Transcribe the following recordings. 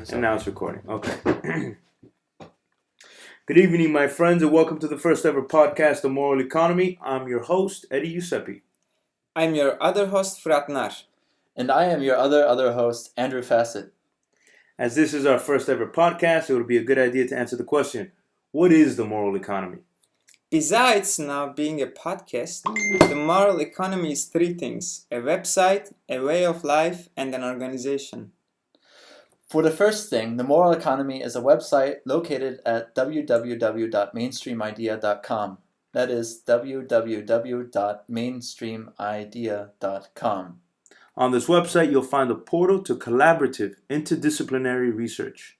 And now it's recording. Okay. Good evening, my friends, and welcome to the first ever podcast, The Moral Economy. I'm your host, Eddie Giuseppe. I'm your other host, Fratnar. And I am your other host, Andrew Fassett. As this is our first ever podcast, it would be a good idea to answer the question, what is the moral economy? Besides now being a podcast, the moral economy is three things: a website, a way of life, and an organization. For the first thing, the moral economy is a website located at www.mainstreamidea.com. That is www.mainstreamidea.com. On this website, you'll find a portal to collaborative, interdisciplinary research,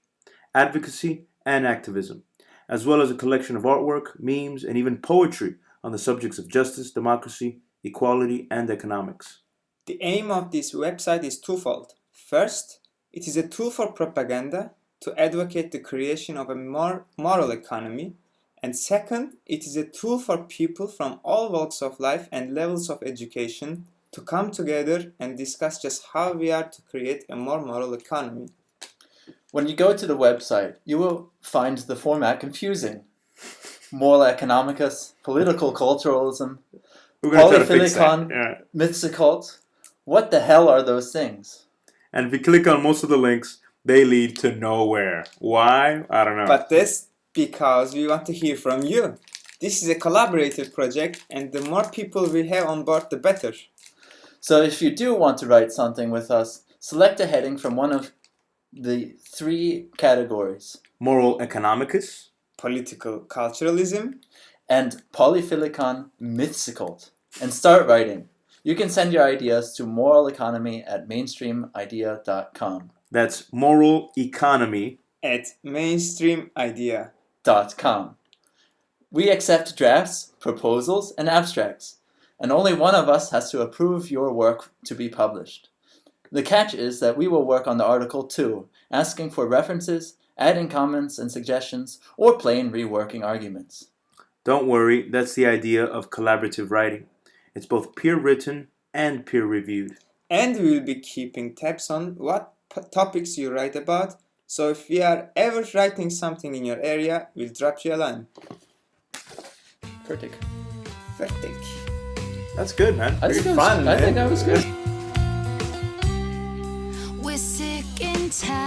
advocacy, and activism, as well as a collection of artwork, memes, and even poetry on the subjects of justice, democracy, equality, and economics. The aim of this website is twofold. First, it is a tool for propaganda to advocate the creation of a more moral economy. And second, it is a tool for people from all walks of life and levels of education to come together and discuss just how we are to create a more moral economy. When you go to the website, you will find the format confusing. Moral economicus, political culturalism, polyphilicon, mythicult. What the hell are those things? And if you click on most of the links, they lead to nowhere. Why? I don't know. But that's because we want to hear from you. This is a collaborative project, and the more people we have on board, the better. So if you do want to write something with us, select a heading from one of the three categories: Moral economicus, political culturalism, and polyphilicon mythicult, and start writing. You can send your ideas to moraleconomy@mainstreamidea.com. That's moral economy @mainstreamidea.com. We accept drafts, proposals, and abstracts, and only one of us has to approve your work to be published. The catch is that we will work on the article too, asking for references, adding comments and suggestions, or plain reworking arguments. Don't worry, that's the idea of collaborative writing. It's both peer-written and peer-reviewed. And we will be keeping tabs on what topics you write about, so if we are ever writing something in your area, we'll drop you a line. Fertig. That's good, man. I think that was good. We're sick and tired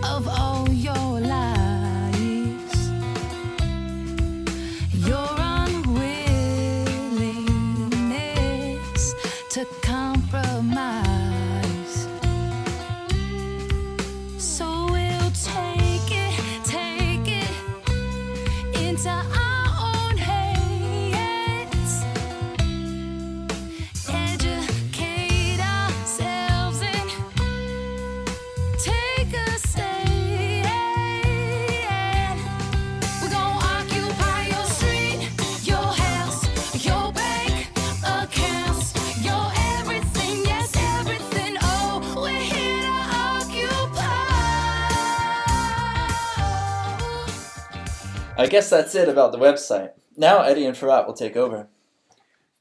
of all your lies, your unwillingness to compromise. So we'll take it into our own hands. Educate ourselves and take a stand. We're gonna occupy your street, your house, your bank accounts, your everything, yes, everything. Oh, we're here to occupy. I guess that's it about the website. Now Eddie and Farhat will take over.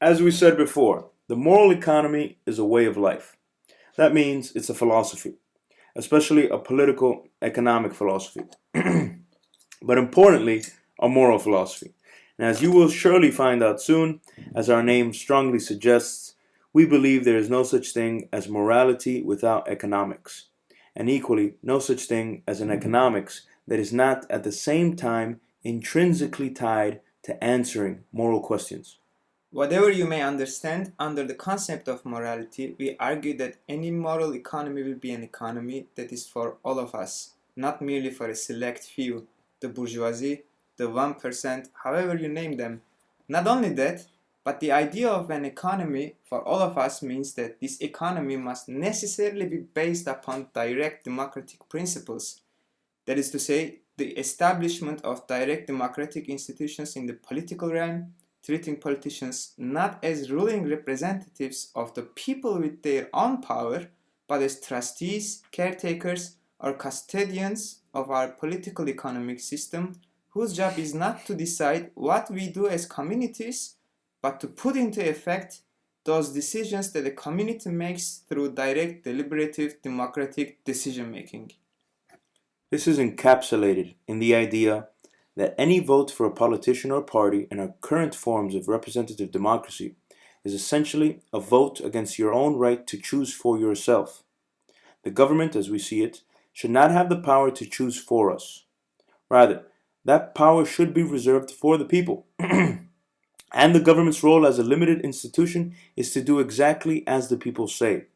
As we said before, the moral economy is a way of life. That means it's a philosophy, especially a political, economic philosophy. But importantly, a moral philosophy. And as you will surely find out soon, as our name strongly suggests, we believe there is no such thing as morality without economics, and equally no such thing as an economics that is not at the same time intrinsically tied to answering moral questions. Whatever you may understand under the concept of morality, we argue that any moral economy will be an economy that is for all of us, not merely for a select few, the bourgeoisie, the 1%, however you name them. Not only that, but the idea of an economy for all of us means that this economy must necessarily be based upon direct democratic principles. That is to say, the establishment of direct democratic institutions in the political realm, treating politicians not as ruling representatives of the people with their own power, but as trustees, caretakers, or custodians of our political economic system, whose job is not to decide what we do as communities, but to put into effect those decisions that a community makes through direct, deliberative, democratic decision making. This is encapsulated in the idea that any vote for a politician or party in our current forms of representative democracy is essentially a vote against your own right to choose for yourself. The government, as we see it, should not have the power to choose for us. Rather, that power should be reserved for the people. And the government's role as a limited institution is to do exactly as the people say,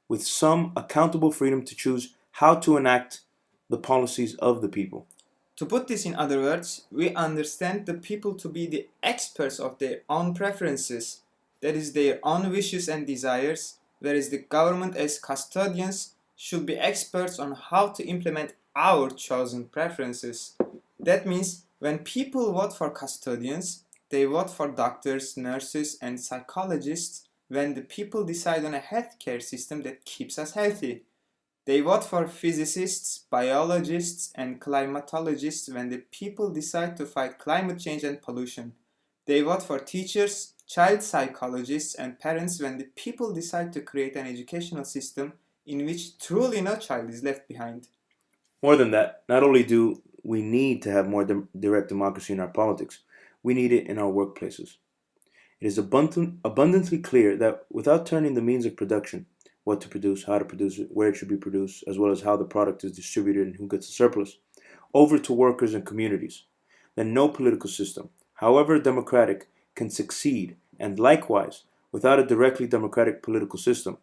with some accountable freedom to choose how to enact the policies of the people. To put this in other words, we understand the people to be the experts of their own preferences, that is, their own wishes and desires, whereas the government as custodians should be experts on how to implement our chosen preferences. That means when people vote for custodians, they vote for doctors, nurses, and psychologists when the people decide on a healthcare system that keeps us healthy. They vote for physicists, biologists, and climatologists when the people decide to fight climate change and pollution. They vote for teachers, child psychologists, and parents when the people decide to create an educational system in which truly no child is left behind. More than that, not only do we need to have more direct democracy in our politics, we need it in our workplaces. It is abundantly clear that without turning the means of production, what to produce, how to produce it, where it should be produced, as well as how the product is distributed and who gets the surplus, over to workers and communities, then no political system, however democratic, can succeed, and likewise, without a directly democratic political system,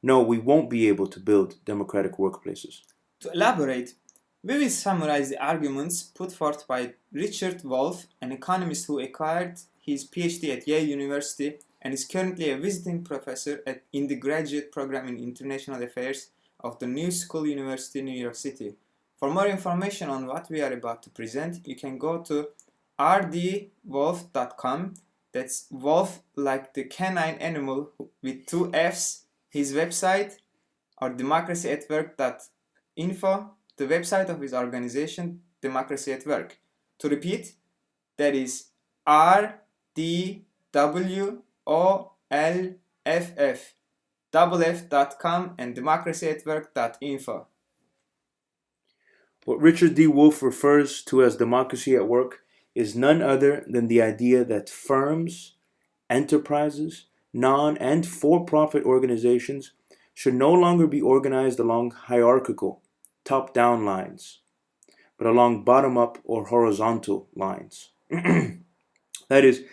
no, we won't be able to build democratic workplaces. To elaborate, we will summarize the arguments put forth by Richard Wolff, an economist who acquired his PhD at Yale University and is currently a visiting professor in the graduate program in international affairs of the New School University, New York City. For more information on what we are about to present, you can go to rdwolf.com. That's wolf like the canine animal with 2 F's. His website, or democracyatwork.info, the website of his organization, Democracy at Work. To repeat, that is rdwolff.com and democracyatwork.info. What Richard D. Wolff refers to as democracy at work is none other than the idea that firms, enterprises, non- and for-profit organizations should no longer be organized along hierarchical, top-down lines, but along bottom-up or horizontal lines. That is,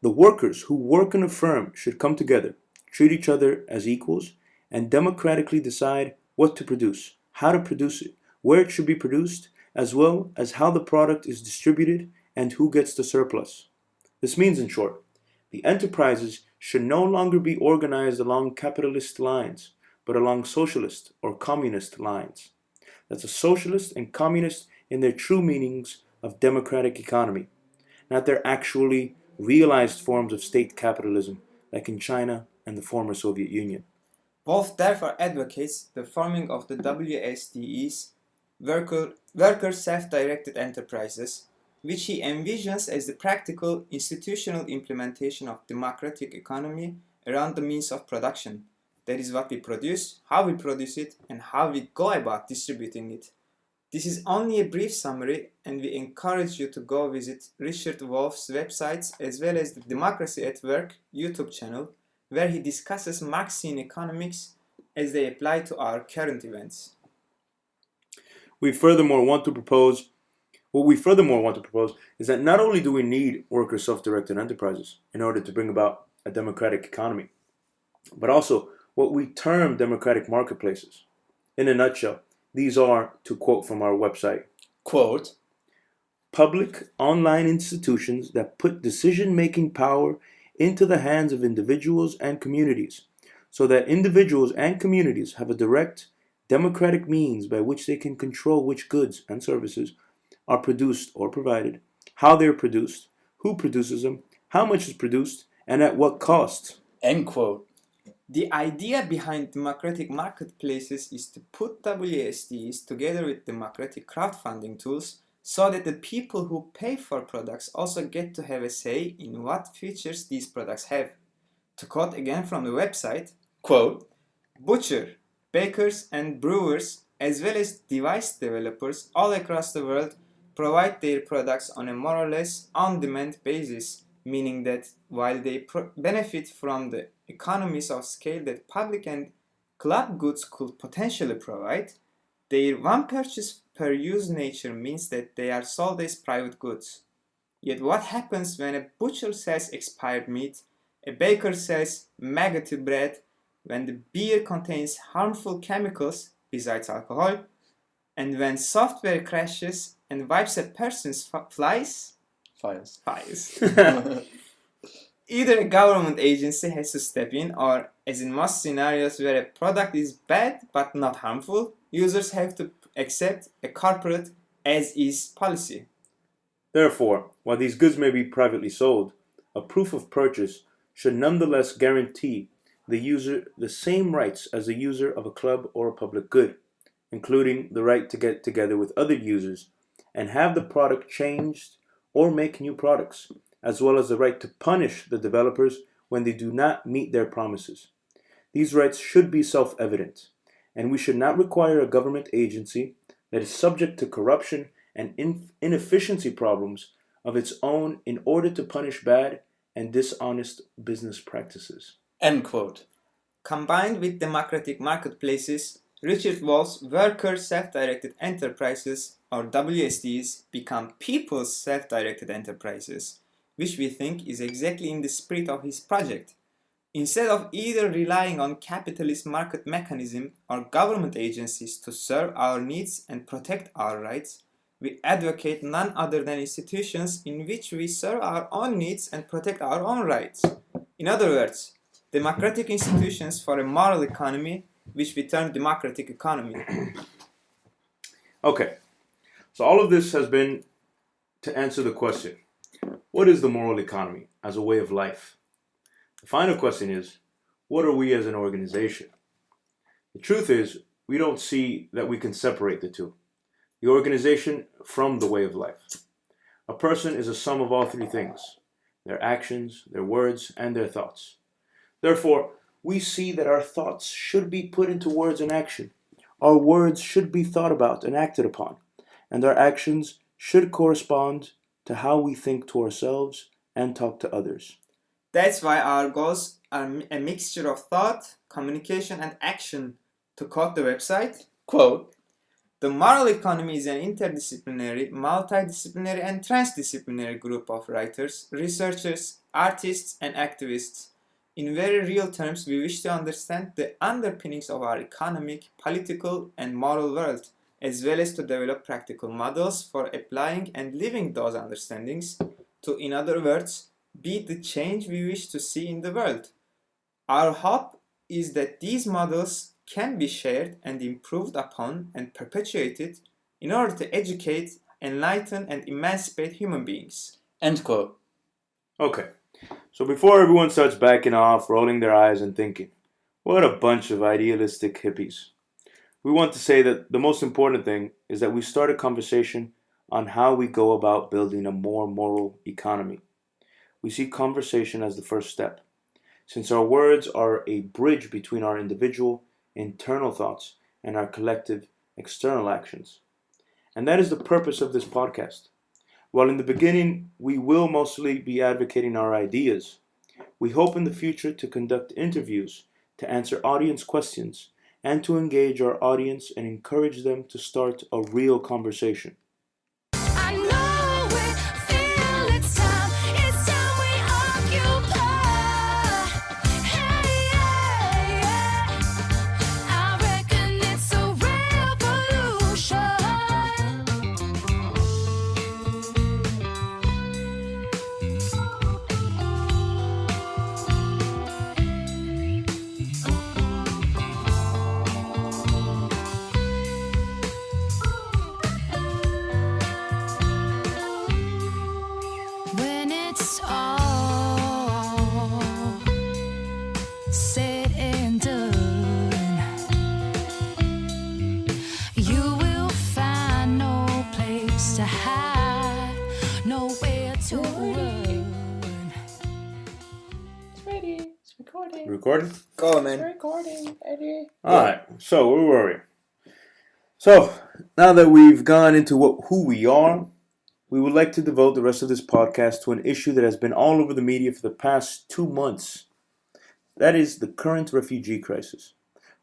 the workers who work in a firm should come together, treat each other as equals, and democratically decide what to produce, how to produce it, where it should be produced, as well as how the product is distributed and who gets the surplus. This means, in short, the enterprises should no longer be organized along capitalist lines, but along socialist or communist lines. That's a socialist and communist in their true meanings of democratic economy, not their actually realized forms of state capitalism, like in China and the former Soviet Union. Wolff therefore advocates the forming of the WSDEs, worker self-directed enterprises, which he envisions as the practical institutional implementation of democratic economy around the means of production. That is what we produce, how we produce it, and how we go about distributing it. This is only a brief summary, and we encourage you to go visit Richard Wolff's websites as well as the Democracy at Work YouTube channel, where he discusses Marxian economics as they apply to our current events. What we furthermore want to propose is that not only do we need worker self-directed enterprises in order to bring about a democratic economy, but also what we term democratic marketplaces. In a nutshell, these are, to quote from our website, Quote, public online institutions that put decision-making power into the hands of individuals and communities, so that individuals and communities have a direct, democratic means by which they can control which goods and services are produced or provided, how they are produced, who produces them, how much is produced, and at what cost. end quote. The idea behind democratic marketplaces is to put WSDs together with democratic crowdfunding tools so that the people who pay for products also get to have a say in what features these products have. To quote again from the website, Quote, butcher, bakers, and brewers, as well as device developers all across the world, provide their products on a more or less on-demand basis, meaning that while they benefit from the economies of scale that public and club goods could potentially provide, their one purchase per use nature means that they are sold as private goods. Yet what happens when a butcher sells expired meat, a baker sells maggoty bread, when the beer contains harmful chemicals besides alcohol, and when software crashes and wipes a person's flies? Either a government agency has to step in, or, as in most scenarios where a product is bad but not harmful, users have to accept a corporate as-is policy. Therefore, while these goods may be privately sold, a proof of purchase should nonetheless guarantee the user the same rights as the user of a club or a public good, including the right to get together with other users and have the product changed or make new products, as well as the right to punish the developers when they do not meet their promises. These rights should be self-evident, and we should not require a government agency that is subject to corruption and inefficiency problems of its own in order to punish bad and dishonest business practices. end quote. Combined with democratic marketplaces, Richard Wall's Worker Self-Directed Enterprises, or WSDs, become People's Self-Directed Enterprises, which we think is exactly in the spirit of his project. Instead of either relying on capitalist market mechanism or government agencies to serve our needs and protect our rights, we advocate none other than institutions in which we serve our own needs and protect our own rights. In other words, democratic institutions for a moral economy, which we term democratic economy. Okay, so all of this has been to answer the question, what is the moral economy as a way of life? The final question is, what are we as an organization? The truth is, we don't see that we can separate the two, the organization from the way of life. A person is a sum of all three things, their actions, their words, and their thoughts. Therefore, we see that our thoughts should be put into words and action. Our words should be thought about and acted upon, and our actions should correspond to how we think to ourselves and talk to others. That's why our goals are a mixture of thought, communication, and action. To quote the website, Quote, the moral economy is an interdisciplinary, multidisciplinary, and transdisciplinary group of writers, researchers, artists, and activists. In very real terms, we wish to understand the underpinnings of our economic, political, and moral world, as well as to develop practical models for applying and living those understandings to, in other words, be the change we wish to see in the world. Our hope is that these models can be shared and improved upon and perpetuated in order to educate, enlighten, and emancipate human beings. end quote. Okay, so before everyone starts backing off, rolling their eyes and thinking, what a bunch of idealistic hippies, we want to say that the most important thing is that we start a conversation on how we go about building a more moral economy. We see conversation as the first step, since our words are a bridge between our individual, internal thoughts and our collective, external actions. And that is the purpose of this podcast. While in the beginning we will mostly be advocating our ideas, we hope in the future to conduct interviews, to answer audience questions, and to engage our audience and encourage them to start a real conversation. I know we feel it's time we occupy. Hey, yeah, yeah. I reckon it's a revolution. Recording? Go, man. Recording, Eddie. Alright, so where were we? So, now that we've gone into who we are, we would like to devote the rest of this podcast to an issue that has been all over the media for the past 2 months. That is the current refugee crisis.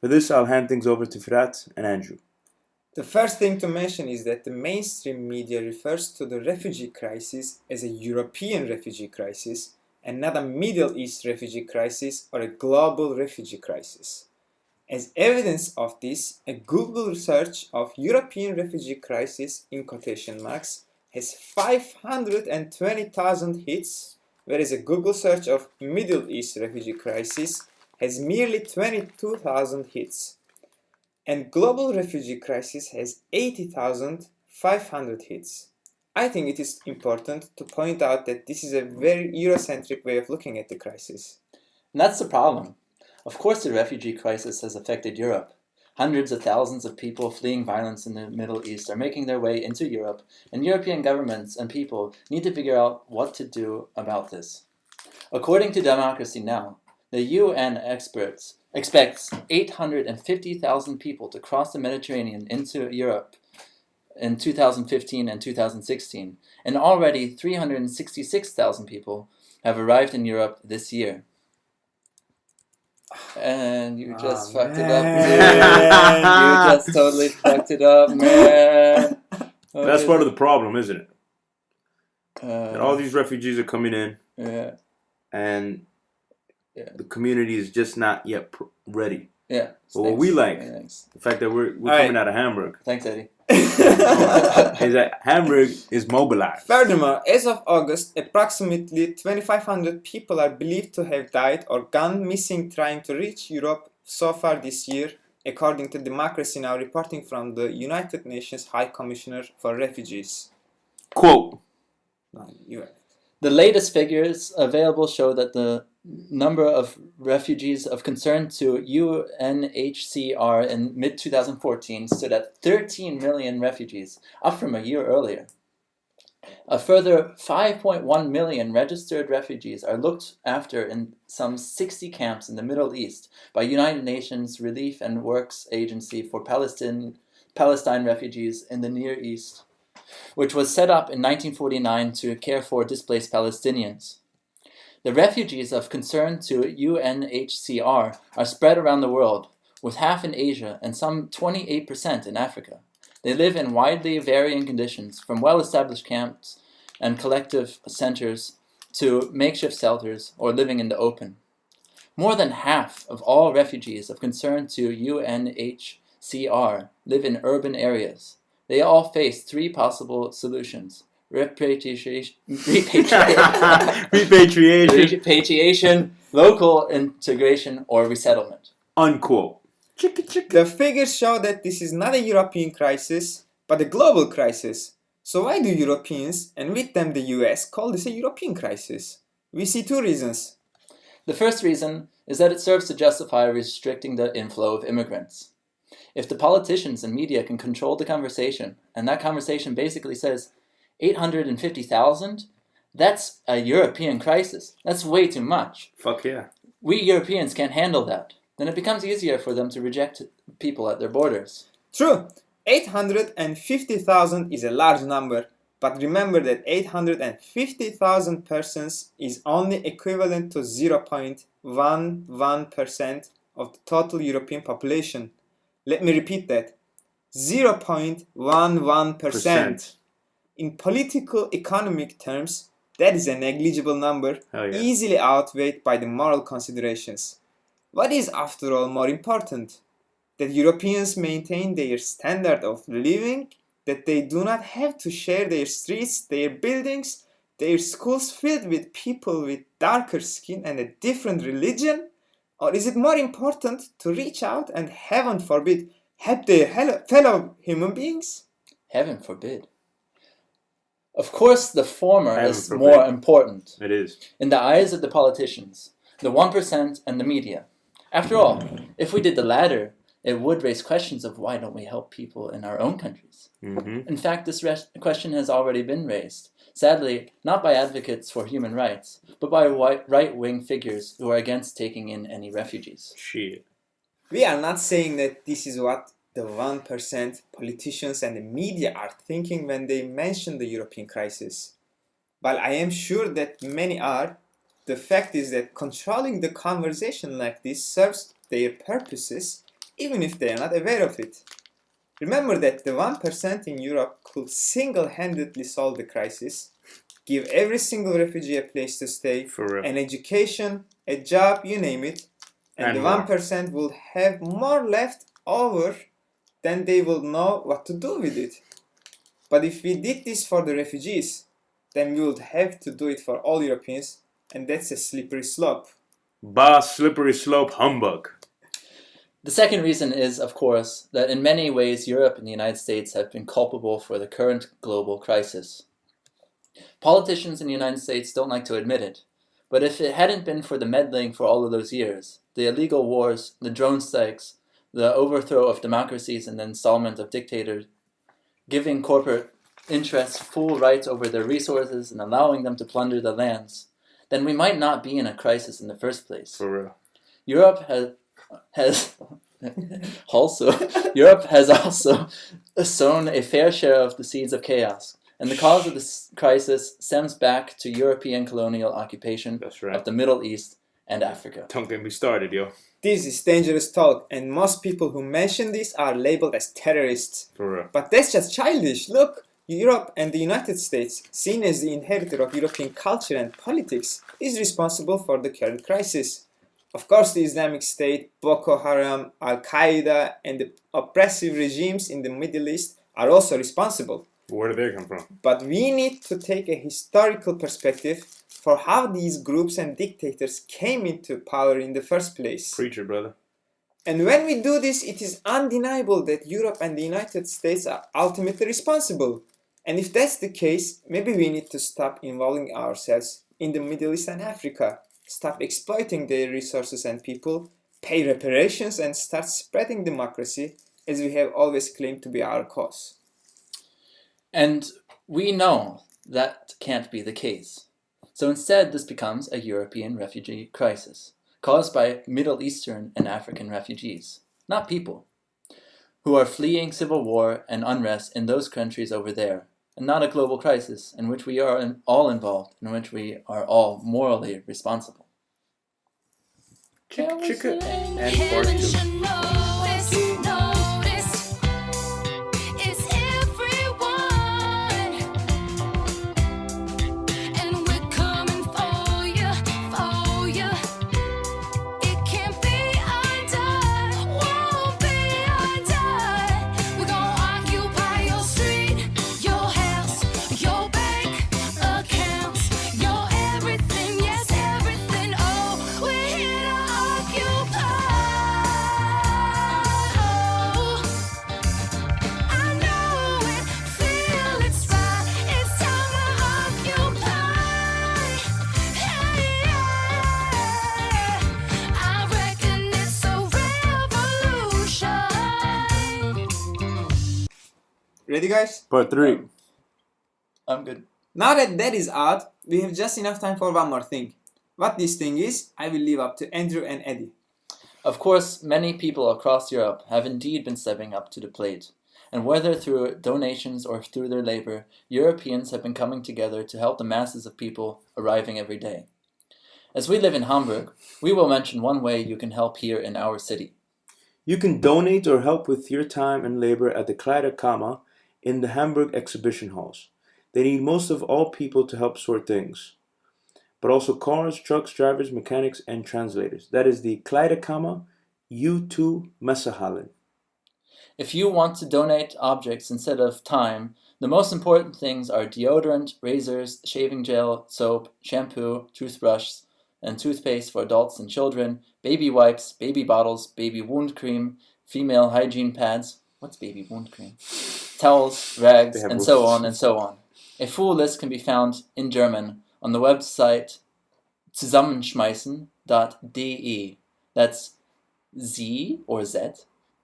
For this, I'll hand things over to Firat and Andrew. The first thing to mention is that the mainstream media refers to the refugee crisis as a European refugee crisis and not a Middle East refugee crisis or a global refugee crisis. As evidence of this, a Google search of European refugee crisis in quotation marks has 520,000 hits, whereas a Google search of Middle East refugee crisis has merely 22,000 hits. And global refugee crisis has 80,500 hits. I think it is important to point out that this is a very Eurocentric way of looking at the crisis. And that's the problem. Of course the refugee crisis has affected Europe. Hundreds of thousands of people fleeing violence in the Middle East are making their way into Europe, and European governments and people need to figure out what to do about this. According to Democracy Now!, the UN expects 850,000 people to cross the Mediterranean into Europe in 2015 and 2016, and already 366,000 people have arrived in Europe this year. And you just fucked it up, man. You just totally fucked it up, man. That's part of the problem, isn't it? Uh, That all these refugees are coming in, yeah, and Yeah. the community is just not yet ready. yeah. But what we like, Thanks, the fact that we're Alright. coming out of Hamburg, thanks Eddie. is that Hamburg is mobilized. Furthermore, as of August, approximately 2,500 people are believed to have died or gone missing trying to reach Europe so far this year, according to Democracy Now! Reporting from the United Nations High Commissioner for Refugees. Quote, The latest figures available show that the number of refugees of concern to UNHCR in mid-2014 stood at 13 million refugees, up from a year earlier. A further 5.1 million registered refugees are looked after in some 60 camps in the Middle East by United Nations Relief and Works Agency for Palestine refugees in the Near East, which was set up in 1949 to care for displaced Palestinians. The refugees of concern to UNHCR are spread around the world, with half in Asia and some 28% in Africa. They live in widely varying conditions, from well-established camps and collective centers to makeshift shelters or living in the open. More than half of all refugees of concern to UNHCR live in urban areas. They all face three possible solutions: repatriation, local integration, or resettlement. unquote. The figures show that this is not a European crisis, but a global crisis. So why do Europeans, and with them the US, call this a European crisis? We see two reasons. The first reason is that it serves to justify restricting the inflow of immigrants. If the politicians and media can control the conversation, and that conversation basically says 850,000, that's a European crisis. That's way too much. Fuck yeah. We Europeans can't handle that. Then it becomes easier for them to reject people at their borders. True, 850,000 is a large number, but remember that 850,000 persons is only equivalent to 0.11% of the total European population. Let me repeat that. 0.11%. In political economic terms, that is a negligible number, Hell yeah. easily outweighed by the moral considerations. What is, after all, more important? That Europeans maintain their standard of living, that they do not have to share their streets, their buildings, their schools filled with people with darker skin and a different religion? Or is it more important to reach out and, heaven forbid, help their fellow human beings? Heaven forbid. Of course, the former Heaven is forbid. more important It is. in the eyes of the politicians, the 1% and the media. After all, if we did the latter, it would raise questions of why don't we help people in our own countries. Mm-hmm. In fact, this question has already been raised, sadly, not by advocates for human rights, but by right-wing figures who are against taking in any refugees. Shit. We are not saying that this is what the 1% politicians and the media are thinking when they mention the European crisis. While I am sure that many are, the fact is that controlling the conversation like this serves their purposes, even if they are not aware of it. Remember that the 1% in Europe could single-handedly solve the crisis, give every single refugee a place to stay, For real. an education, a job, you name it, and And the more. 1% will have more left over than they will know what to do with it. But if we did this for the refugees, then we would have to do it for all Europeans, and that's a slippery slope. Bah, slippery slope humbug. The second reason is, of course, that in many ways Europe and the United States have been culpable for the current global crisis. Politicians in the United States don't like to admit it, but if it hadn't been for the meddling for all of those years, the illegal wars, the drone strikes, the overthrow of democracies and the installment of dictators, giving corporate interests full rights over their resources and allowing them to plunder the lands, then we might not be in a crisis in the first place. For real. Europe has also sown a fair share of the seeds of chaos, and the cause of this crisis stems back to European colonial occupation That's right. of the Middle East and Africa. Don't get me started, yo. This is dangerous talk, and most people who mention this are labeled as terrorists. For real. But that's just childish. Look, Europe and the United States, seen as the inheritor of European culture and politics, is responsible for the current crisis. Of course, the Islamic State, Boko Haram, Al-Qaeda, and the oppressive regimes in the Middle East are also responsible. Where do they come from? But we need to take a historical perspective for how these groups and dictators came into power in the first place. Preacher, brother. And when we do this, it is undeniable that Europe and the United States are ultimately responsible. And if that's the case, maybe we need to stop involving ourselves in the Middle East and Africa, stop exploiting their resources and people, pay reparations, and start spreading democracy as we have always claimed to be our cause. And we know that can't be the case. So instead, this becomes a European refugee crisis, caused by Middle Eastern and African refugees, not people, who are fleeing civil war and unrest in those countries over there, and not a global crisis in which we are all involved, in which we are all morally responsible. Chicka chicka. And part Heaven two. should notice, it's everyone, and we're coming for you. It can't be undone, won't be undone. We're gonna occupy your street, your house, your bank accounts, your everything, yes everything. Oh, we're here to occupy. I know it, feel it's right. It's time to occupy. I reckon it's a revolution. Ready, guys? Part three. I'm good. Now that that is out, we have just enough time for one more thing. What this thing is, I will leave up to Andrew and Eddie. Of course, many people across Europe have indeed been stepping up to the plate, and whether through donations or through their labor, Europeans have been coming together to help the masses of people arriving every day. As we live in Hamburg, we will mention one way you can help here in our city. You can donate or help with your time and labor at the Kleiderkammer in the Hamburg exhibition halls. They need most of all people to help sort things, but also cars, trucks, drivers, mechanics, and translators. That is the Kleiderkammer U2 Messehallen. If you want to donate objects instead of time, the most important things are deodorant, razors, shaving gel, soap, shampoo, toothbrush, and toothpaste for adults and children, baby wipes, baby bottles, baby wound cream, female hygiene pads. What's baby wound cream? Towels, rags, They have and so rules. on and so on. A full list can be found in German on the website zusammenschmeißen.de. That's Z or Z,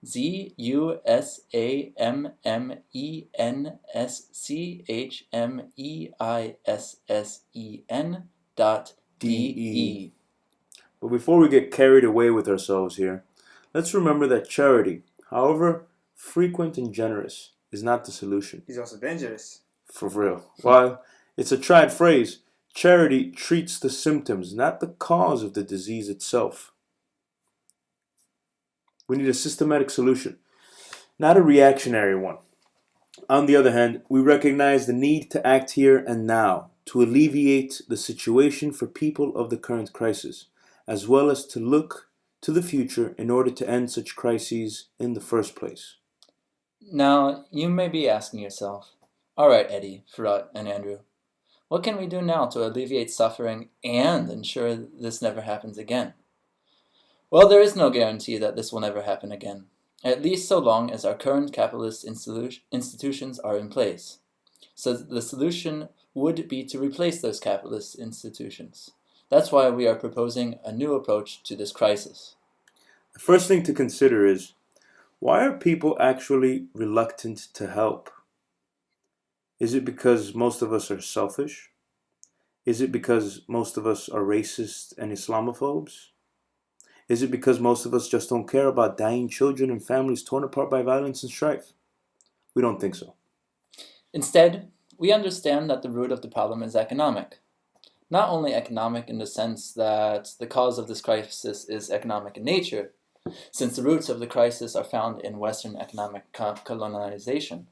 ZUSAMMENSCHMEISSEN.DE. But before we get carried away with ourselves here, let's remember that charity, however frequent and generous, is not the solution. It's also dangerous. For real. While it's a tried phrase, charity treats the symptoms, not the cause of the disease itself. We need a systematic solution, not a reactionary one. On the other hand, we recognize the need to act here and now to alleviate the situation for people of the current crisis, as well as to look to the future in order to end such crises in the first place. Now, you may be asking yourself, all right, Eddie, Farad, and Andrew, what can we do now to alleviate suffering and ensure this never happens again? Well, there is no guarantee that this will never happen again, at least so long as our current capitalist institutions are in place. So the solution would be to replace those capitalist institutions. That's why we are proposing a new approach to this crisis. The first thing to consider is, why are people actually reluctant to help? Is it because most of us are selfish? Is it because most of us are racist and Islamophobes? Is it because most of us just don't care about dying children and families torn apart by violence and strife? We don't think so. Instead, we understand that the root of the problem is economic. Not only economic in the sense that the cause of this crisis is economic in nature, since the roots of the crisis are found in Western economic colonization,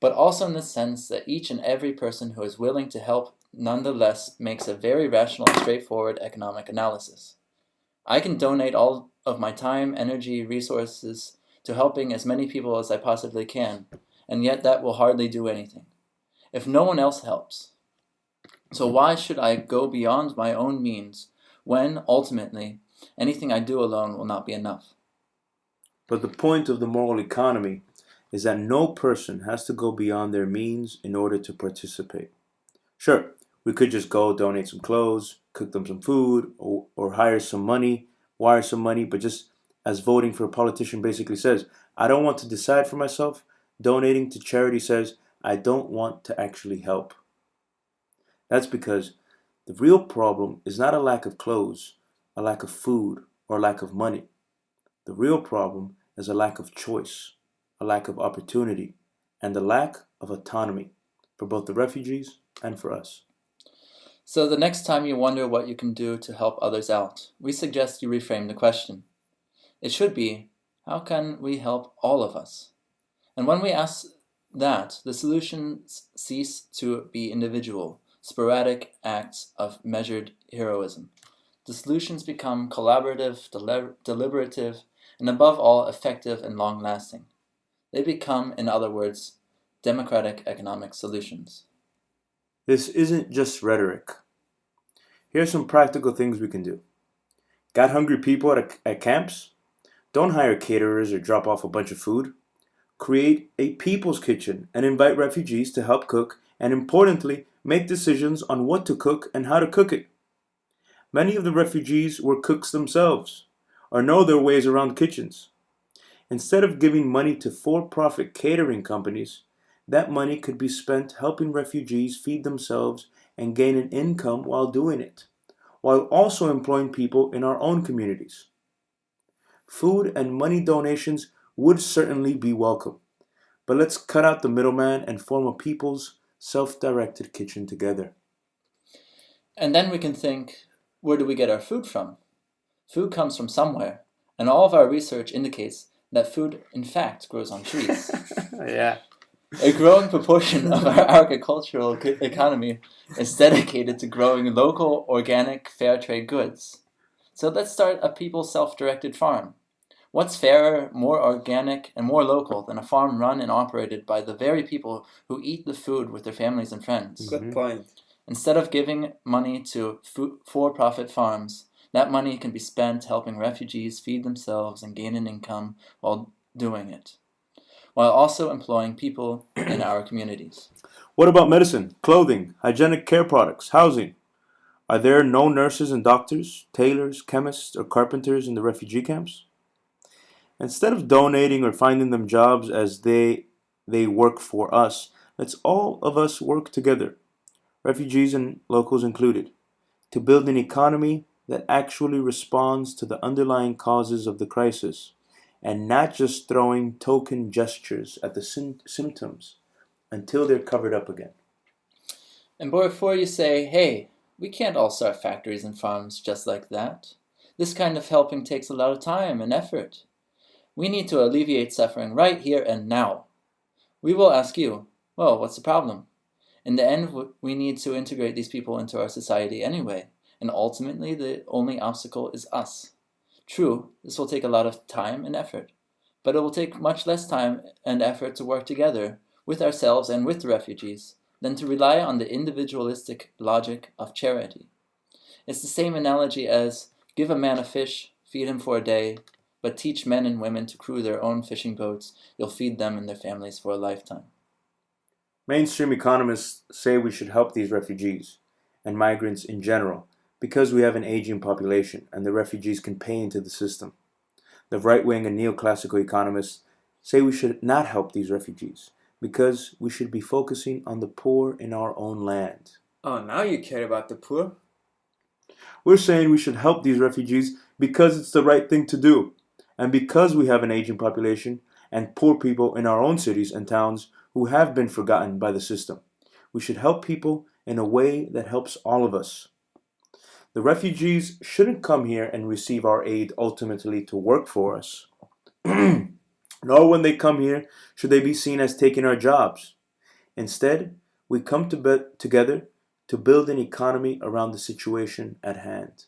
but also in the sense that each and every person who is willing to help nonetheless makes a very rational and straightforward economic analysis. I can donate all of my time, energy, resources to helping as many people as I possibly can, and yet that will hardly do anything, if no one else helps. So why should I go beyond my own means when, ultimately, anything I do alone will not be enough? But the point of the moral economy is that no person has to go beyond their means in order to participate. Sure, we could just go donate some clothes, cook them some food, or wire some money, but just as voting for a politician basically says, I don't want to decide for myself, donating to charity says, I don't want to actually help. That's because the real problem is not a lack of clothes, a lack of food, or a lack of money. The real problem is a lack of choice, a lack of opportunity, and a lack of autonomy for both the refugees and for us. So the next time you wonder what you can do to help others out, we suggest you reframe the question. It should be, how can we help all of us? And when we ask that, the solutions cease to be individual, sporadic acts of measured heroism. The solutions become collaborative, deliberative, and above all, effective and long-lasting. They become, in other words, democratic economic solutions. This isn't just rhetoric. Here are some practical things we can do. Got hungry people at camps? Don't hire caterers or drop off a bunch of food. Create a people's kitchen and invite refugees to help cook and, importantly, make decisions on what to cook and how to cook it. Many of the refugees were cooks themselves or know their ways around kitchens. Instead of giving money to for-profit catering companies, that money could be spent helping refugees feed themselves and gain an income while doing it, while also employing people in our own communities. Food and money donations would certainly be welcome, but let's cut out the middleman and form a people's self-directed kitchen together. And then we can think, where do we get our food from? Food comes from somewhere, and all of our research indicates that food, in fact, grows on trees. Yeah. A growing proportion of our agricultural economy is dedicated to growing local, organic, fair trade goods. So let's start a people's self-directed farm. What's fairer, more organic, and more local than a farm run and operated by the very people who eat the food with their families and friends? Good point. Instead of giving money to for-profit farms, that money can be spent helping refugees feed themselves and gain an income while doing it, while also employing people in our communities. What about medicine, clothing, hygienic care products, housing? Are there no nurses and doctors, tailors, chemists, or carpenters in the refugee camps? Instead of donating or finding them jobs as they work for us, let's all of us work together, refugees and locals included, to build an economy that actually responds to the underlying causes of the crisis and not just throwing token gestures at the symptoms until they're covered up again. And before you say, hey, we can't all start factories and farms just like that. This kind of helping takes a lot of time and effort. We need to alleviate suffering right here and now. We will ask you, well, what's the problem? In the end, we need to integrate these people into our society anyway, and ultimately the only obstacle is us. True, this will take a lot of time and effort, but it will take much less time and effort to work together with ourselves and with the refugees than to rely on the individualistic logic of charity. It's the same analogy as give a man a fish, feed him for a day, but teach men and women to crew their own fishing boats, you'll feed them and their families for a lifetime. Mainstream economists say we should help these refugees and migrants in general because we have an aging population and the refugees can pay into the system. The right-wing and neoclassical economists say we should not help these refugees because we should be focusing on the poor in our own land. Oh, now you care about the poor? We're saying we should help these refugees because it's the right thing to do, and because we have an aging population and poor people in our own cities and towns who have been forgotten by the system. We should help people in a way that helps all of us. The refugees shouldn't come here and receive our aid ultimately to work for us. Nor when they come here should they be seen as taking our jobs. Instead, we come together to build an economy around the situation at hand.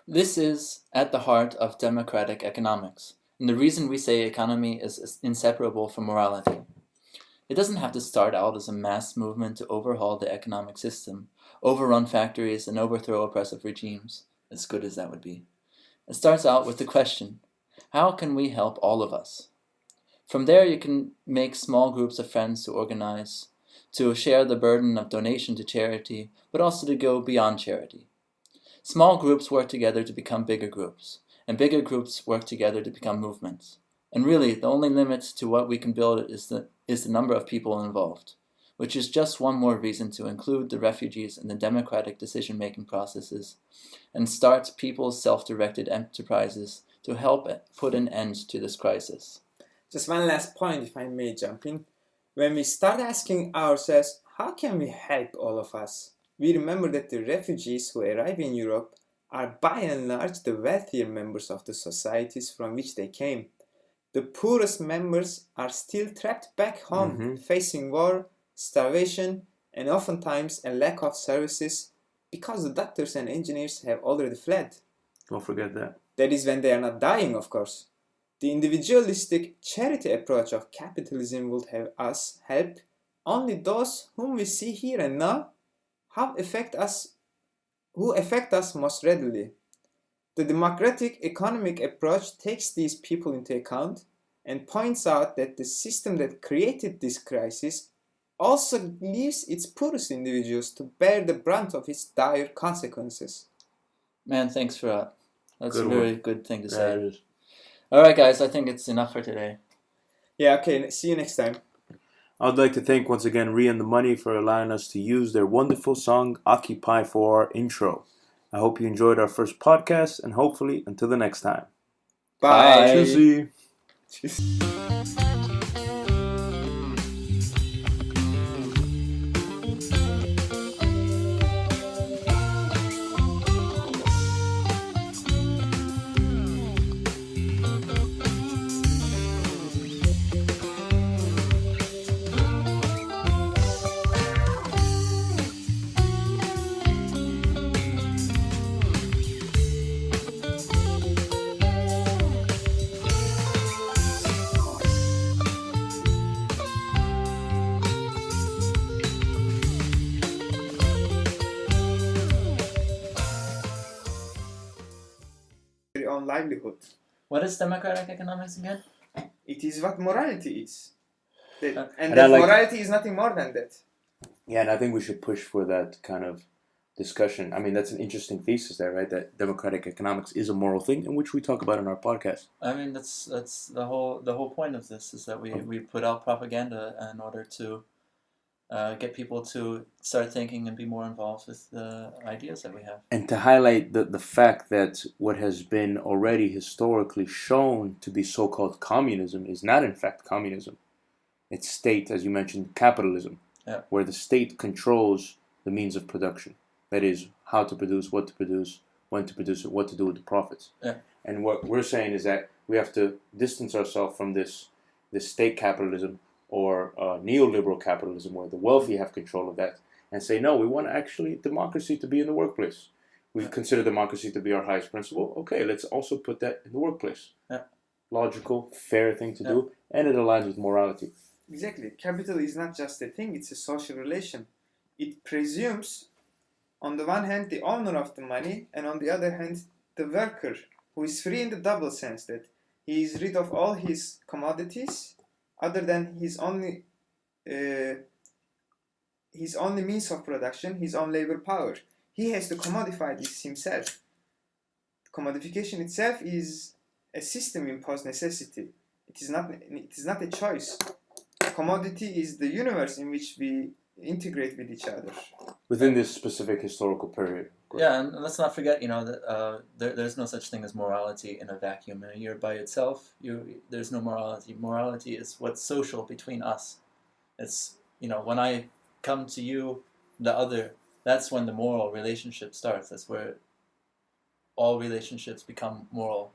This is at the heart of democratic economics, and the reason we say economy is inseparable from morality. It doesn't have to start out as a mass movement to overhaul the economic system, overrun factories, and overthrow oppressive regimes, as good as that would be. It starts out with the question, how can we help all of us? From there you can make small groups of friends to organize, to share the burden of donation to charity, but also to go beyond charity. Small groups work together to become bigger groups, and bigger groups work together to become movements. And really, the only limit to what we can build is the number of people involved, which is just one more reason to include the refugees in the democratic decision-making processes and start people's self-directed enterprises to help put an end to this crisis. Just one last point, if I may jump in. When we start asking ourselves, how can we help all of us? We remember that the refugees who arrive in Europe are by and large the wealthier members of the societies from which they came. The poorest members are still trapped back home, facing war, starvation, and oftentimes a lack of services because the doctors and engineers have already fled. Don't forget that. That is when they are not dying, of course. The individualistic charity approach of capitalism would have us help only those whom we see here and now, who affect us most readily. The democratic economic approach takes these people into account and points out that the system that created this crisis also leaves its poorest individuals to bear the brunt of its dire consequences. Man, thanks for that. That's Good a very one. good thing to Yeah, say. it is. Alright guys, I think it's enough for today. Yeah, okay, see you next time. I'd like to thank once again Rhea and the Money for allowing us to use their wonderful song Occupy for our intro. I hope you enjoyed our first podcast, and hopefully until the next time. Bye. Tschüssi. Their own livelihood. What is democratic economics again? It is what morality is. And And I like- morality is nothing more than that. Yeah, and I think we should push for that kind of discussion. I mean, that's an interesting thesis there, right? That democratic economics is a moral thing, in which we talk about in our podcast. I mean, that's the whole point of this is that we put out propaganda in order to get people to start thinking and be more involved with the ideas that we have. And to highlight the fact that what has been already historically shown to be so-called communism is not in fact communism. It's state, as you mentioned, capitalism, Yeah. where the state controls the means of production. That is, how to produce, what to produce, when to produce it, what to do with the profits. Yeah. And what we're saying is that we have to distance ourselves from this state capitalism or neoliberal capitalism, where the wealthy have control of that, and say, no, we want actually democracy to be in the workplace. We consider democracy to be our highest principle. Okay, let's also put that in the workplace. Yeah. Logical, fair thing to do, and it aligns with morality. Exactly. Capital is not just a thing, it's a social relation. It presumes, on the one hand, the owner of the money, and on the other hand, the worker, who is free in the double sense that he is rid of all his commodities, other than his only means of production, his own labor power. He has to commodify this himself. Commodification itself is a system-imposed necessity. It is not a choice. Commodity is the universe in which we integrate with each other. Within this specific historical period. Yeah, and let's not forget, that there's no such thing as morality in a vacuum. You're by itself. There's no morality. Morality is what's social between us. It's when I come to you, the other. That's when the moral relationship starts. That's where all relationships become moral,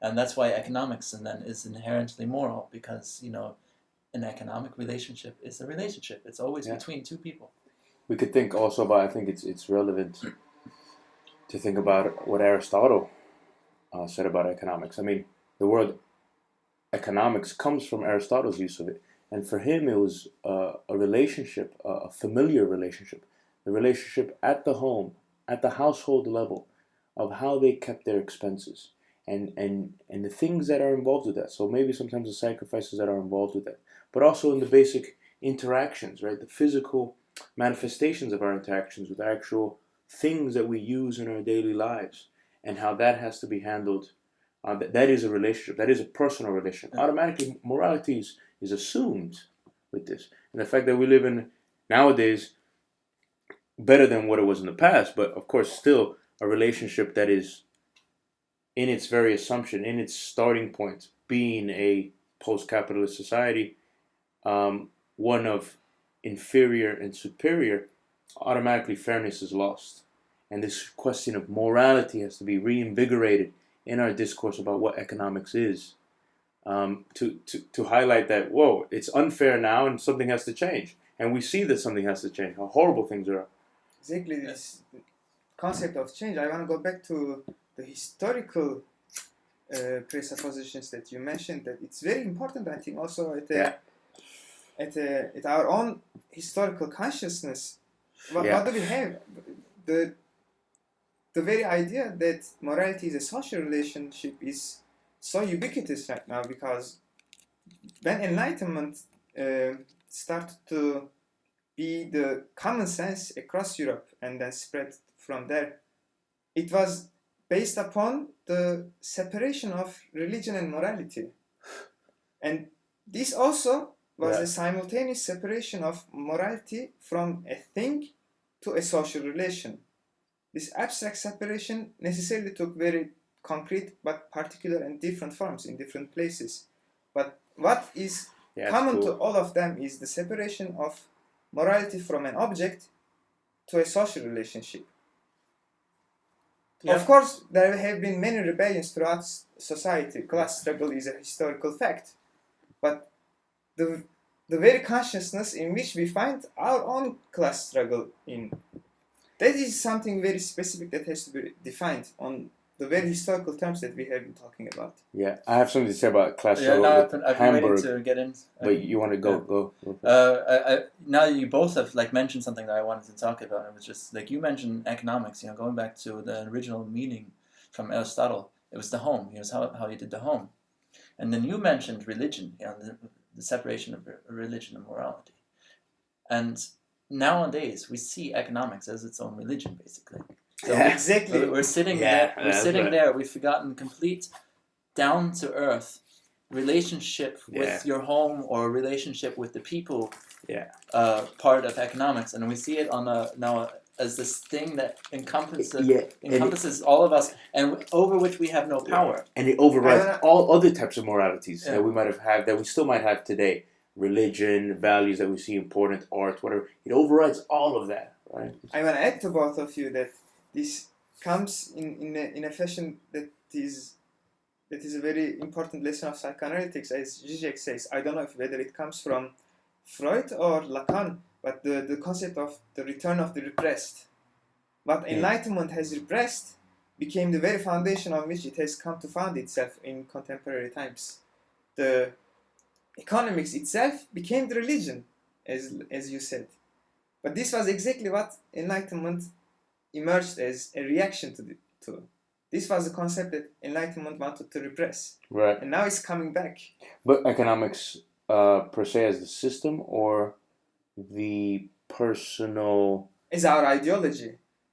and that's why economics and then is inherently moral, because an economic relationship is a relationship. It's always between two people. We could think also about, I think it's relevant to think about what Aristotle said about economics. I mean, the word economics comes from Aristotle's use of it. And for him, it was a relationship, a familiar relationship. The relationship at the home, at the household level, of how they kept their expenses. And the things that are involved with that. So maybe sometimes the sacrifices that are involved with that. But also in the basic interactions, right? The physical manifestations of our interactions with actual things that we use in our daily lives, and how that has to be handled. That is a relationship. That is a personal relationship. Automatically, morality is assumed with this. And the fact that we live in nowadays better than what it was in the past, but of course still a relationship that is in its very assumption, in its starting point, being a post-capitalist society, one of inferior and superior, automatically fairness is lost. And this question of morality has to be reinvigorated in our discourse about what economics is, to highlight that, whoa, it's unfair now and something has to change. And we see that something has to change, how horrible things are. Exactly, this concept of change. I want to go back to the historical presuppositions that you mentioned, that it's very important, I think, also at our own historical consciousness. What do we have? The very idea that morality is a social relationship is so ubiquitous right now, because when Enlightenment started to be the common sense across Europe and then spread from there, it was based upon the separation of religion and morality. And this also was a simultaneous separation of morality from a thing to a social relation. This abstract separation necessarily took very concrete but particular and different forms in different places. But what is common to all of them is the separation of morality from an object to a social relationship. Yeah. Of course, there have been many rebellions throughout society. Class struggle is a historical fact. But the very consciousness in which we find our own class struggle in, that is something very specific that has to be defined on the very historical terms that we have been talking about. Yeah, I have something to say about class struggle. I've been waiting to get in. But you want to go? Now that you both have mentioned something that I wanted to talk about, it was just you mentioned economics. Going back to the original meaning from Aristotle, it was the home. It was how you did the home, and then you mentioned religion. The separation of religion and morality, and nowadays we see economics as its own religion, basically. So Yeah. Exactly. we're sitting Yeah, there. We're that's sitting right. there. We've forgotten complete, down to earth relationship Yeah. with your home or relationship with the people. Yeah. Part of economics, and we see it on now as this thing that encompasses Yeah, and encompasses all of us, and over which we have no power. And it overrides I wanna- all other types of moralities Yeah. that we might have had, that we still might have today. Religion, values that we see important, art, whatever. It overrides all of that, right? I want to add to both of you that this comes in a fashion that is a very important lesson of psychoanalytics, as Zizek says. I don't know whether it comes from Freud or Lacan, but the concept of the return of the repressed. What enlightenment has repressed became the very foundation on which it has come to found itself in contemporary times. The economics itself became the religion, as you said. But this was exactly what enlightenment emerged as a reaction to. This was the concept that enlightenment wanted to repress. Right. And now it's coming back. But economics per se as the system or the personal... As our ideology.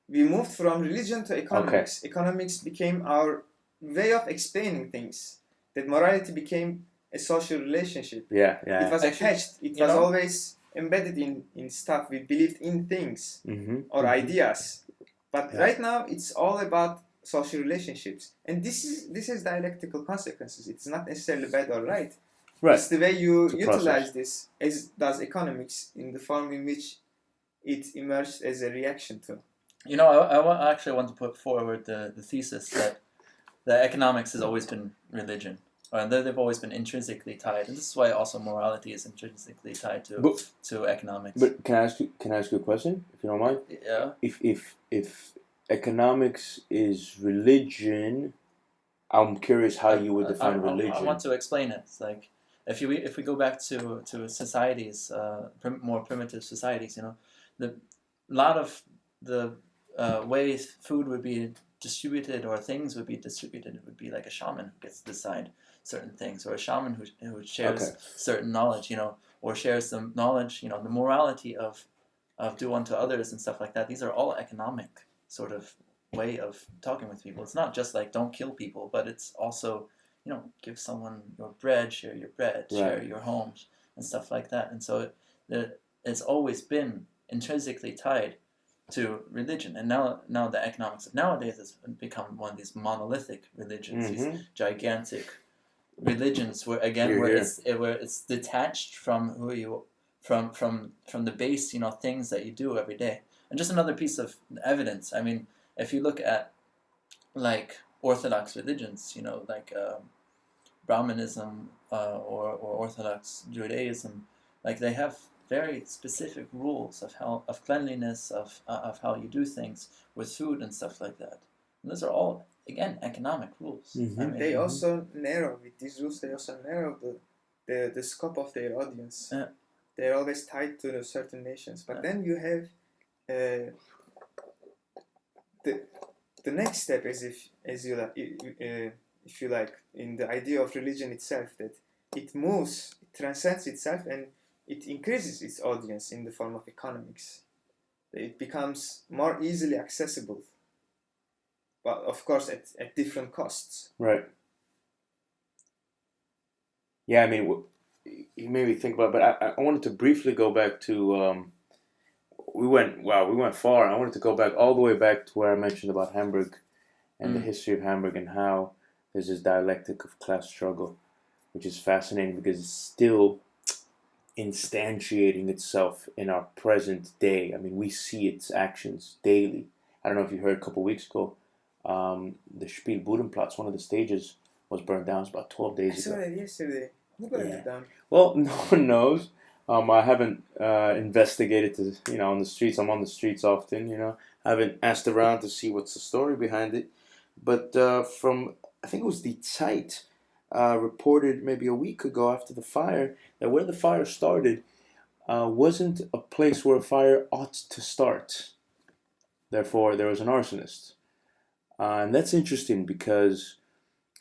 We moved from religion to economics. Okay. Economics became our way of explaining things. That morality became a social relationship. Yeah. It was attached. It was always embedded in stuff. We believed in things or ideas. But right now, it's all about social relationships. And this has dialectical consequences. It's not necessarily bad or right. It's the way you utilize this, as does economics, in the form in which it emerged as a reaction to. You know, I actually want to put forward the thesis that economics has always been religion, or that they've always been intrinsically tied, and this is why also morality is intrinsically tied to economics. But can I ask you a question, if you don't mind? Yeah. If economics is religion, I'm curious how you would define religion. I want to explain it. It's like if we go back to societies, more primitive societies, you know, a lot of the way food would be distributed or things would be distributed, it would be like a shaman who gets to decide certain things, or a shaman who shares certain knowledge, you know, or shares some knowledge, you know, the morality of do unto others and stuff like that. These are all economic sort of way of talking with people. It's not just like don't kill people, but it's also, you know, give someone your bread, share your bread, share your homes and stuff like that. And so it's always been intrinsically tied to religion, and now the economics of nowadays has become one of these monolithic religions, these gigantic religions where it's detached from who you from the base, you know, things that you do every day. And just another piece of evidence. I mean, if you look at like Orthodox religions, you know, like Brahmanism or Orthodox Judaism, like they have very specific rules of cleanliness, of how you do things with food and stuff like that. And those are all, again, economic rules. I mean, they also narrow, with these rules, they also narrow the scope of their audience. They're always tied to certain nations. But then you have the next step is if you like, in the idea of religion itself, that it moves, it transcends itself, and it increases its audience in the form of economics. It becomes more easily accessible, but of course at different costs. Right. Yeah, I mean, you made me think about it, but I wanted to briefly go back to, we went far. I wanted to go back all the way back to where I mentioned about Hamburg and the history of Hamburg and how there's this dialectic of class struggle, which is fascinating because it's still instantiating itself in our present day. I mean, we see its actions daily. I don't know if you heard a couple of weeks ago, the Spielbudenplatz, one of the stages, was burned down. It was about 12 days ago. I saw that yesterday. Who burned it down? Well, no one knows. I haven't investigated on the streets. I'm on the streets often, you know. I haven't asked around to see what's the story behind it. But from, I think it was the Zeit, reported maybe a week ago after the fire that where the fire started wasn't a place where a fire ought to start. Therefore, there was an arsonist. And that's interesting because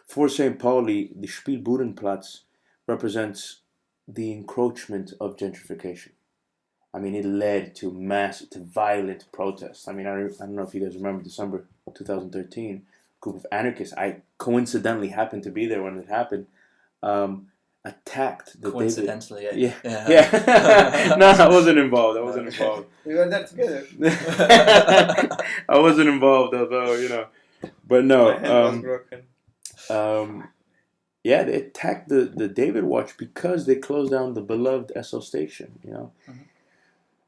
for St. Pauli, the Spielbudenplatz represents the encroachment of gentrification. I mean, it led to violent protests. I mean, I don't know if you guys remember December 2013, a group of anarchists. I coincidentally happened to be there when it happened. Um, Attacked the Coincidentally, Yeah, yeah. yeah. No, I wasn't involved. I wasn't involved. We were there together. I wasn't involved, although But no. My hand was broken. Yeah, they attacked the David Watch because they closed down the beloved Esso station.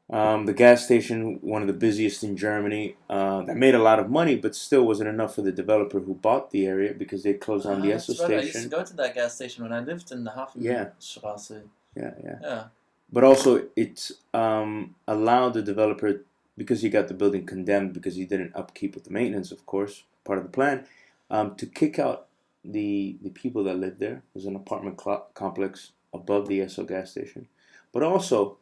The gas station, one of the busiest in Germany, that made a lot of money, but still wasn't enough for the developer who bought the area because they closed down the Esso That's right. I used to station. go to that gas station when I lived in the Hafenstraße. Yeah. But also, it allowed the developer, because he got the building condemned because he didn't upkeep with the maintenance, of course, part of the plan, to kick out the people that lived there. It was an apartment complex above the Esso gas station. But also,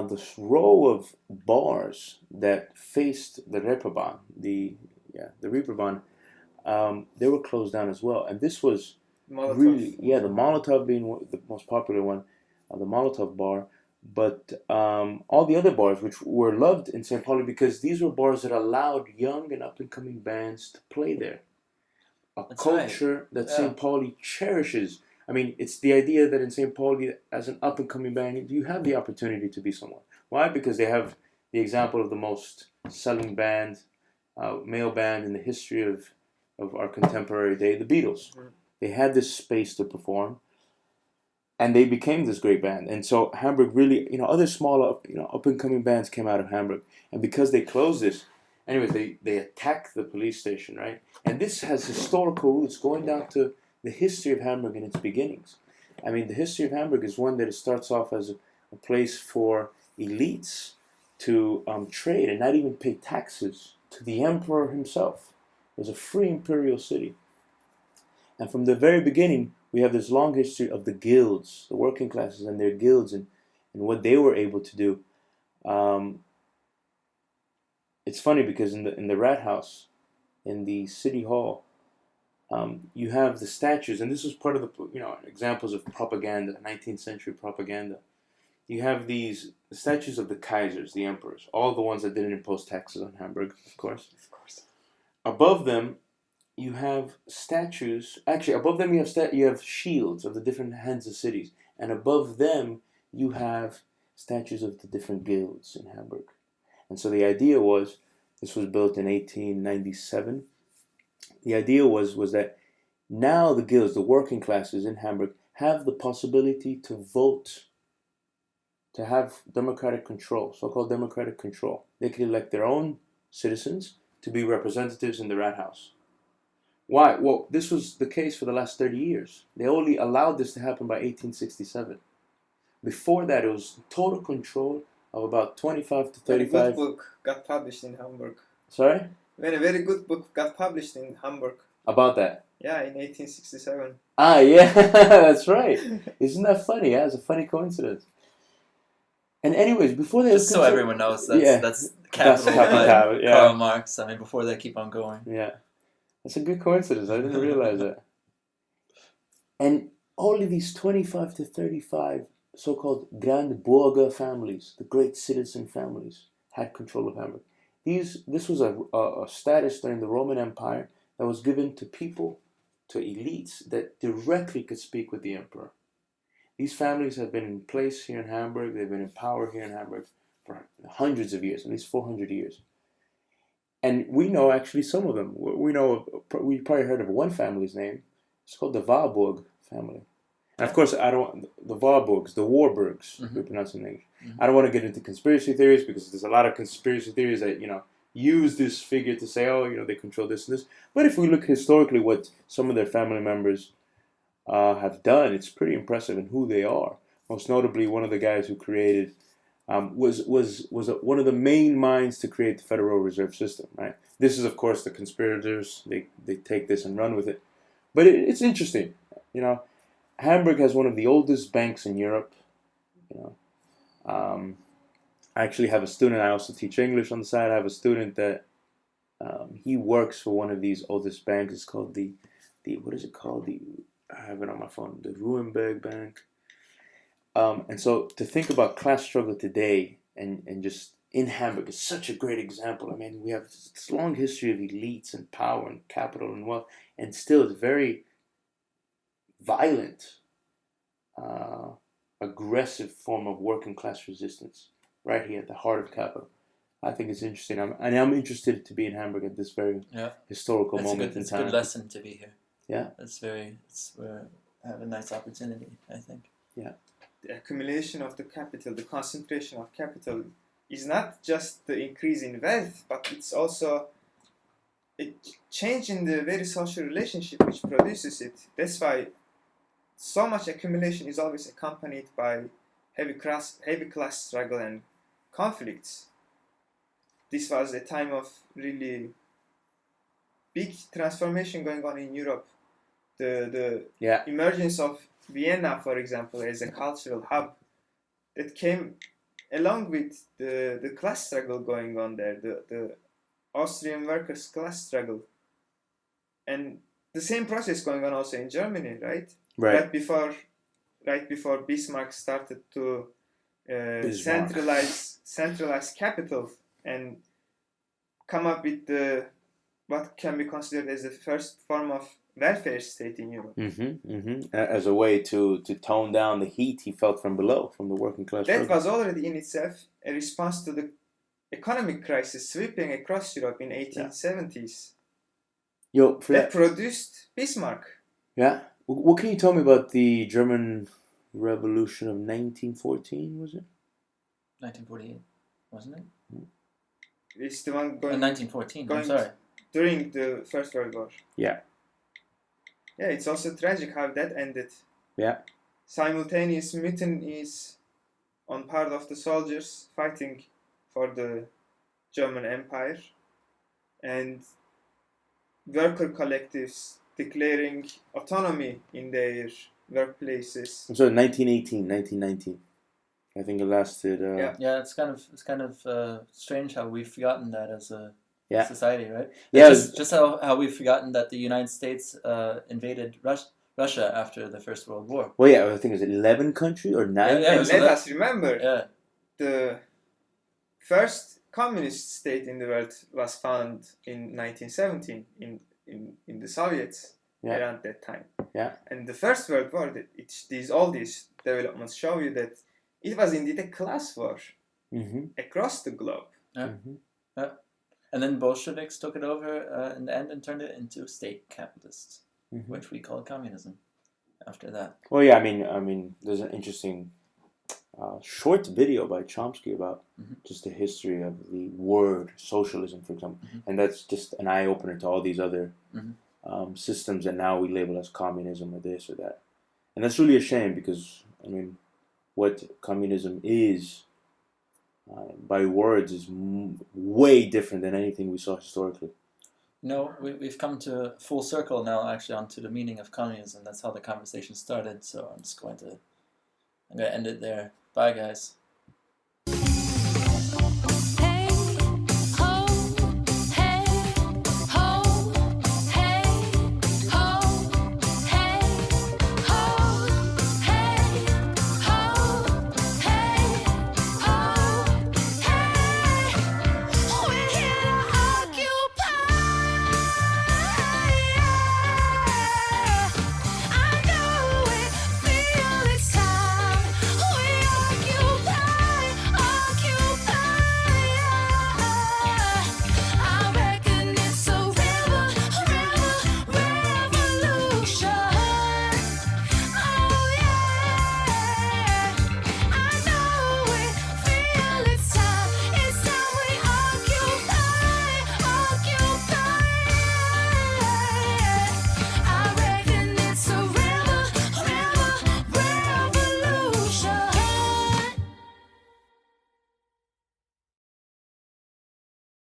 this row of bars that faced the Reeperbahn, the Reeperbahn, they were closed down as well. And this was Molotov. the Molotov being the most popular one, the Molotov bar. But all the other bars, which were loved in St. Pauli, because these were bars that allowed young and up-and-coming bands to play there. That's Culture that Yeah. St. Pauli cherishes. I mean, it's the idea that in St. Pauli, as an up-and-coming band, you have the opportunity to be someone. Why? Because they have the example of the most selling band, male band in the history of our contemporary day, the Beatles. They had this space to perform, and they became this great band. And so Hamburg really, other smaller, up-and-coming bands came out of Hamburg. And because they closed this, anyways, they attacked the police station, right? And this has historical roots going down to the history of Hamburg and its beginnings. I mean, the history of Hamburg is one that it starts off as a place for elites to trade and not even pay taxes to the emperor himself. It was a free imperial city. And from the very beginning, we have this long history of the guilds, the working classes and their guilds, and what they were able to do. It's funny because in the Rat House, in the city hall, you have the statues, and this was part of the examples of propaganda, 19th century propaganda. You have the statues of the Kaisers, the emperors, all the ones that didn't impose taxes on Hamburg, of course. Above them, you have statues. Actually, above them you have shields of the different heads of cities, and above them you have statues of the different guilds in Hamburg. And so the idea was, this was built in 1897. The idea was that now the guilds, the working classes in Hamburg, have the possibility to vote, to have democratic control, so-called democratic control. They could elect their own citizens to be representatives in the Rat House. Why? Well, this was the case for the last 30 years. They only allowed this to happen by 1867. Before that, it was total control of about 25 to When a 35. good book got published in Hamburg. Sorry? When a very good book got published in Hamburg. About that. Yeah, in 1867. Ah, yeah, that's right. Isn't that funny? Yeah, it's a funny coincidence. And anyways, before they Just so everyone knows, that's capital by yeah. Karl Marx. I mean, before they keep on going. Yeah. That's a good coincidence. I didn't realize that. And only these 25 to 35 so-called Grand Bürger families, the great citizen families, had control of Hamburg. This was a status during the Roman Empire that was given to people, to elites, that directly could speak with the emperor. These families have been in place here in Hamburg. They've been in power here in Hamburg for hundreds of years, at least 400 years. And we know actually some of them. We probably heard of one family's name. It's called the Warburg family. And of course, the Warburgs, the Warburgs, we pronounce it in English. I don't want to get into conspiracy theories because there's a lot of conspiracy theories that, use this figure to say, they control this and this. But if we look historically what some of their family members have done, it's pretty impressive in who they are. Most notably, one of the guys who created was one of the main minds to create the Federal Reserve System. Right. This is, of course, the conspirators. They take this and run with it. But it's interesting. Hamburg has one of the oldest banks in Europe. I actually have a student. I also teach English on the side. I have a student that he works for one of these oldest banks. It's called the what is it called? I have it on my phone. The Ruenberg Bank. And so to think about class struggle today and just in Hamburg is such a great example. I mean, we have this long history of elites and power and capital and wealth, and still it's very violent, aggressive form of working class resistance right here at the heart of capital. I think it's interesting. I'm interested to be in Hamburg at this very historical moment in It's time. a good lesson to be here. Yeah. We have a nice opportunity, I think. Yeah. The accumulation of the capital, the concentration of capital, is not just the increase in wealth, but it's also a change in the very social relationship which produces it. That's why so much accumulation is always accompanied by heavy class struggle and conflicts. This was a time of really big transformation going on in Europe. The emergence of Vienna, for example, as a cultural hub, that came along with the class struggle going on there, the Austrian workers' class struggle. And the same process going on also in Germany, right? Right before Bismarck started to centralize capital and come up with what can be considered as the first form of welfare state in Europe. As a way to tone down the heat he felt from below, from the working class. That was already in itself a response to the economic crisis sweeping across Europe in 1870s. That produced Bismarck. Yeah. What can you tell me about the German Revolution of 1914, was it? 1948, wasn't it? It's the one going... 1914, I'm sorry. During the First World War. Yeah. Yeah, it's also tragic how that ended. Yeah. Simultaneous mutinies on part of the soldiers fighting for the German Empire, and worker collectives declaring autonomy in their workplaces. So 1919. I think it lasted. Yeah, it's kind of strange how we've forgotten that as a society, right? Yeah, just how we've forgotten that the United States invaded Russia after the First World War. Well, yeah, I think it was 11 countries or 9. Let us remember, the first communist state in the world was found in 1917 in the Soviets around that time. Yeah. And the First World War, all these developments show you that it was indeed a class war across the globe. And then Bolsheviks took it over in the end and turned it into state capitalists, which we call communism after that. Well, yeah, I mean, there's an interesting short video by Chomsky about just the history of the word socialism, for example. And that's just an eye-opener to all these other systems that now we label as communism or this or that. And that's really a shame because, I mean, what communism is by words is way different than anything we saw historically. No, we've come to full circle now, actually, onto the meaning of communism. That's how the conversation started. So I'm going to end it there. Bye, guys.